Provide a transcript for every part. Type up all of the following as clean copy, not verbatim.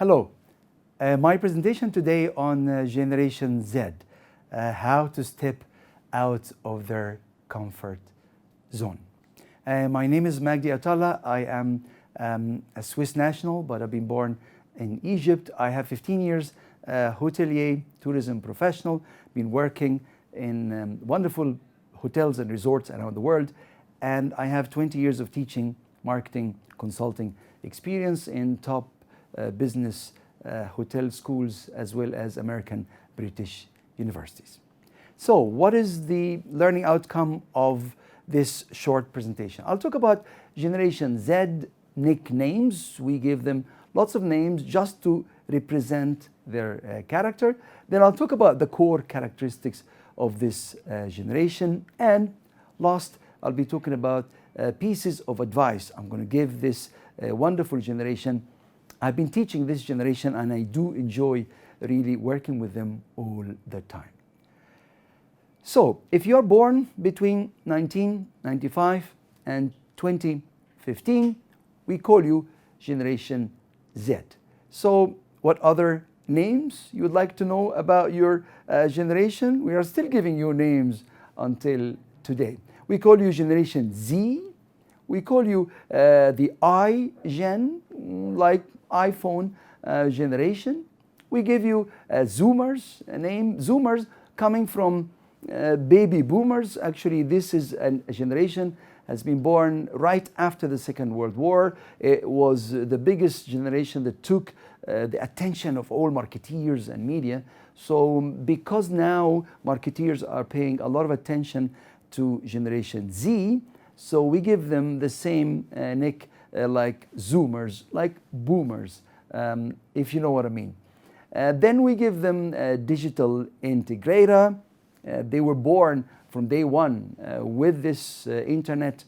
Hello. My presentation today on Generation Z, how to step out of their comfort zone. My name is Magdy Attalla. I am a Swiss national, but I've been born in Egypt. I have 15 years hotelier, tourism professional, been working in wonderful hotels and resorts around the world, and I have 20 years of teaching, marketing, consulting experience in top business hotel schools as well as American British universities. So what is the learning outcome of this short presentation? I'll talk about Generation Z nicknames. We give them lots of names just to represent their character. Then I'll talk about the core characteristics of this generation. And last, I'll be talking about pieces of advice I'm going to give this wonderful generation. I've been teaching this generation and I do enjoy really working with them all the time. So if you're born between 1995 and 2015, we call you Generation Z. So what other names you would like to know about your generation? We are still giving you names until today. We call you Generation Z. We call you the I-Gen, like iPhone generation. We give you Zoomers, a name. Zoomers coming from baby boomers. Actually, this is a generation has been born right after the Second World War. It was the biggest generation that took the attention of all marketeers and media. So because now marketeers are paying a lot of attention to Generation Z, so we give them the same nick like Zoomers, like boomers, if you know what I mean. Then we give them digital integrator. They were born from day one with this internet,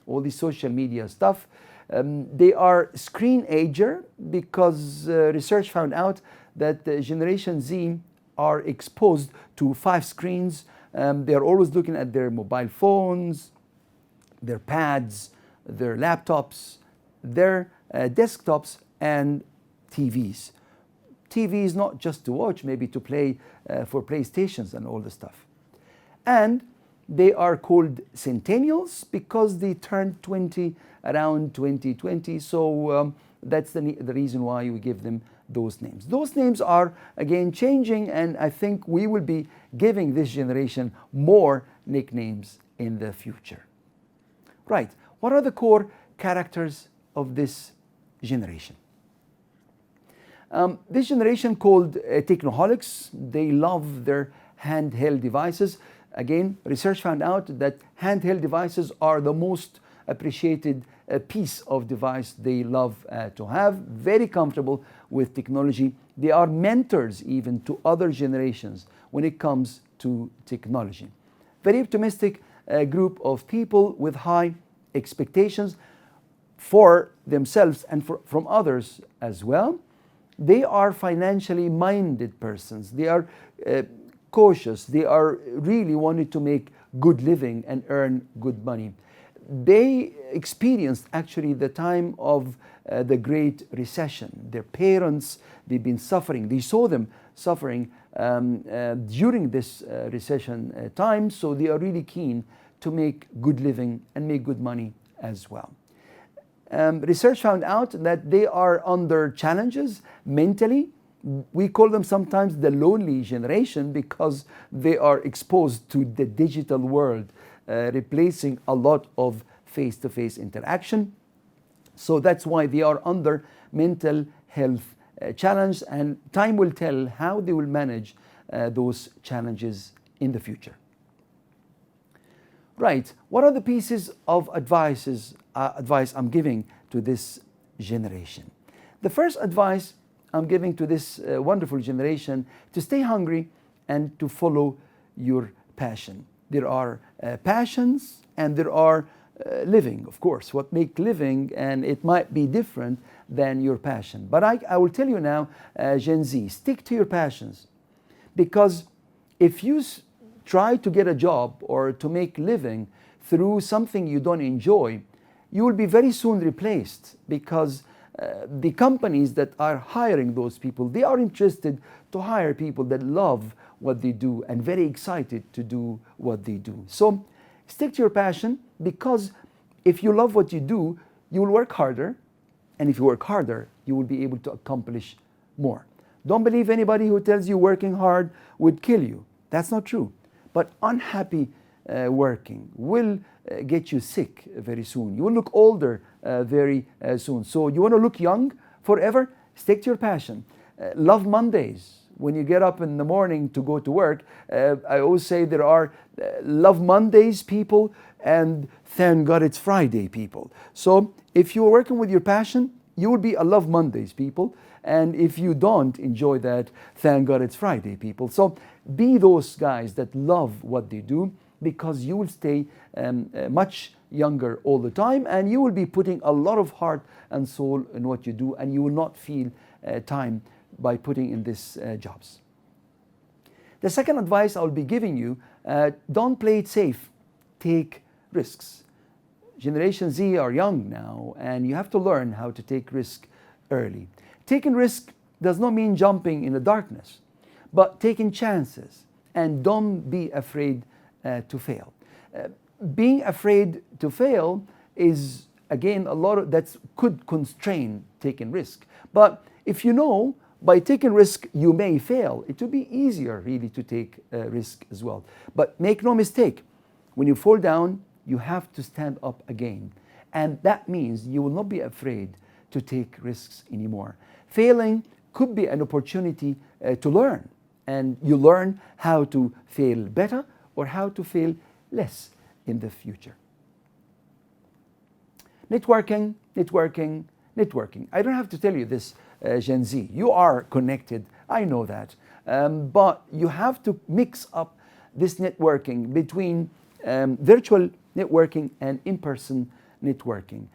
all the social media stuff. They are screen ager because research found out that Generation Z are exposed to 5 screens. They are always looking at their mobile phones, their pads, their laptops, their desktops, and TVs. TVs not just to watch, maybe to play for PlayStations and all the stuff. And they are called centennials because they turned 20 around 2020. So that's the reason why we give them those names. Those names are again changing, and I think we will be giving this generation more nicknames in the future. Right, what are the core characters of this generation? This generation called technoholics. They love their handheld devices. Again, research found out that handheld devices are the most appreciated piece of device they love to have. Very comfortable with technology. They are mentors even to other generations when it comes to technology. Very optimistic group of people with high expectations for themselves and from others as well. They are financially minded persons. They are cautious. They are really wanting to make good living and earn good money. They experienced actually the time of the Great Recession. Their parents, they've been suffering. They saw them suffering during this recession time, so they are really keen to make good living and make good money as well. Research found out that they are under challenges mentally. We call them sometimes the lonely generation because they are exposed to the digital world, replacing a lot of face-to-face interaction. So that's why they are under mental health challenge, and time will tell how they will manage those challenges in the future. Right, what are the pieces of advice I'm giving to this generation? The first advice I'm giving to this wonderful generation: to stay hungry and to follow your passion. There are passions and there are living, of course, what make living, and it might be different than your passion. But I will tell you now, Gen Z, stick to your passions, because if you try to get a job or to make living through something you don't enjoy, you will be very soon replaced, because The companies that are hiring those people, they are interested to hire people that love what they do and very excited to do what they do. So stick to your passion, because if you love what you do, you will work harder, and if you work harder, you will be able to accomplish more. Don't believe anybody who tells you working hard would kill you. That's not true. But unhappy working will get you sick very soon. You will look older very soon. So you want to look young forever? Stick to your passion. Love Mondays. When you get up in the morning to go to work, I always say there are Love Mondays people and thank God it's Friday people. So if you're working with your passion, you will be a Love Mondays people. And if you don't enjoy that, thank God it's Friday people. So be those guys that love what they do, because you will stay much younger all the time, and you will be putting a lot of heart and soul in what you do, and you will not feel time by putting in these jobs. The second advice I'll be giving you, don't play it safe, take risks. Generation Z are young now, and you have to learn how to take risk early. Taking risk does not mean jumping in the darkness, but taking chances, and don't be afraid to fail. Being afraid to fail is, again, a lot of that could constrain taking risk. But if you know by taking risk you may fail, it will be easier really to take risk as well. But make no mistake, when you fall down, you have to stand up again. And that means you will not be afraid to take risks anymore. Failing could be an opportunity to learn. And you learn how to fail better or how to fail less in the future. Networking, networking, networking. I don't have to tell you this, Gen Z. You are connected, I know that. But you have to mix up this networking between virtual networking and in-person networking.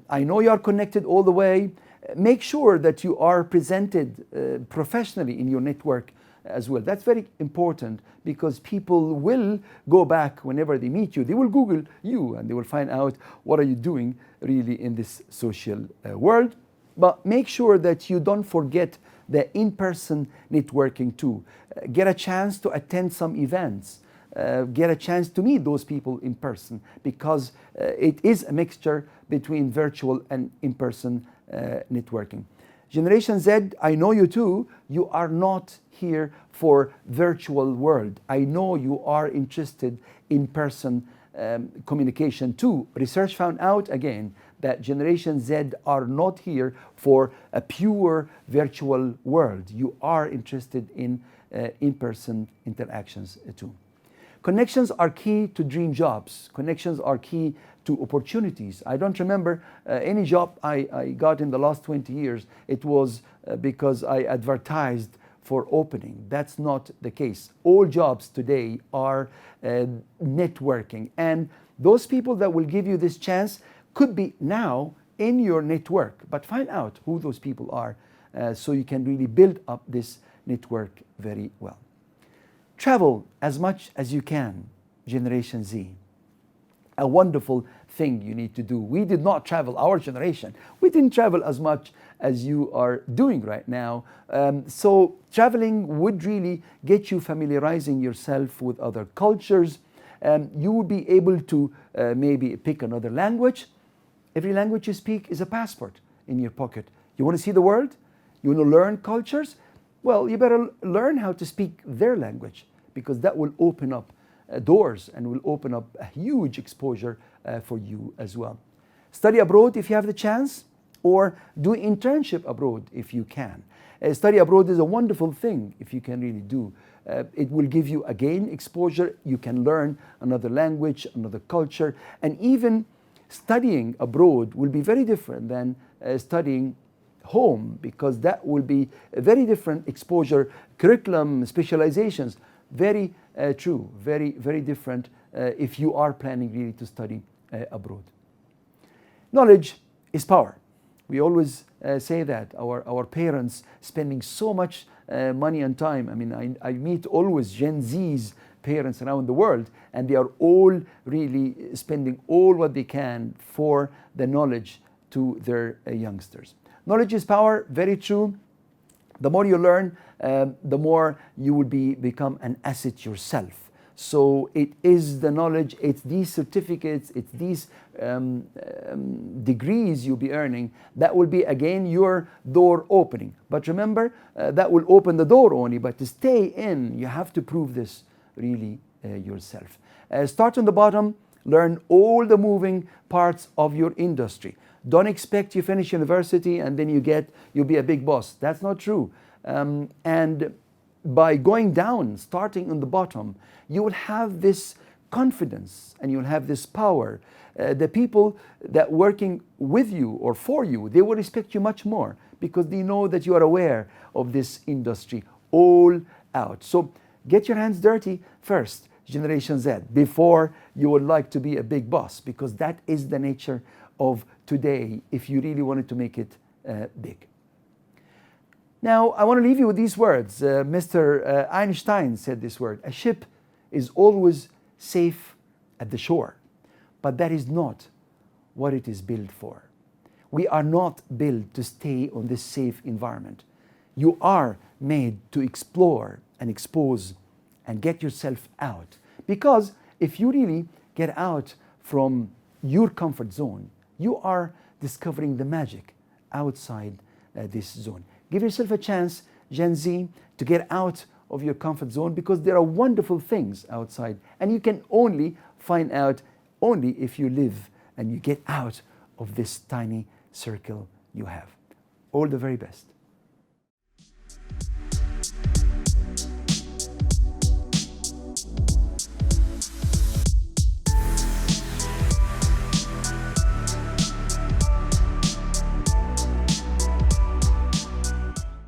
I know you are connected all the way. Make sure that you are presented professionally in your network as well. That's very important, because people will go back whenever they meet you. They will Google you and they will find out what are you doing really in this social world. But make sure that you don't forget the in-person networking too. Get a chance to attend some events. Get a chance to meet those people in person, because it is a mixture between virtual and in-person networking. Generation Z, I know you too, you are not here for virtual world. I know you are interested in person communication too. Research found out again that Generation Z are not here for a pure virtual world. You are interested in in-person interactions too. Connections are key to dream jobs. Connections are key to opportunities. I don't remember any job I got in the last 20 years. It was because I advertised for opening. That's not the case. All jobs today are networking. And those people that will give you this chance could be now in your network. But find out who those people are so you can really build up this network very well. Travel as much as you can, Generation Z. A wonderful thing you need to do. We did not travel, our generation. We didn't travel as much as you are doing right now. So traveling would really get you familiarizing yourself with other cultures. You will be able to maybe pick another language. Every language you speak is a passport in your pocket. You want to see the world? You want to learn cultures? Well, you better learn how to speak their language, because that will open up doors and will open up a huge exposure for you as well. Study abroad if you have the chance, or do internship abroad if you can. Study abroad is a wonderful thing if you can really do. It will give you, again, exposure. You can learn another language, another culture, and even studying abroad will be very different than studying home, because that will be a very different exposure, curriculum, specializations. Very true, very, very different if you are planning really to study abroad. Knowledge is power. We always say that. Our parents spending so much money and time. I mean, I meet always Gen Z's parents around the world, and they are all really spending all what they can for the knowledge to their youngsters. Knowledge is power, very true. The more you learn, the more you will become an asset yourself. So it is the knowledge, it's these certificates, it's these degrees you'll be earning that will be again your door opening. But remember, that will open the door only, but to stay in, you have to prove this really yourself. Start on the bottom, learn all the moving parts of your industry. Don't expect you finish university and then you'll be a big boss. That's not true. And by going down, starting on the bottom, you will have this confidence and you'll have this power. The people that working with you or for you, they will respect you much more because they know that you are aware of this industry all out. So get your hands dirty first, Generation Z, before you would like to be a big boss, because that is the nature of today if you really wanted to make it big. Now, I want to leave you with these words. Mr. Einstein said this word: a ship is always safe at the shore, but that is not what it is built for. We are not built to stay on this safe environment. You are made to explore and expose and get yourself out. Because if you really get out from your comfort zone, you are discovering the magic outside this zone. Give yourself a chance, Gen Z, to get out of your comfort zone, because there are wonderful things outside, and you can only find out only if you live and you get out of this tiny circle you have. All the very best.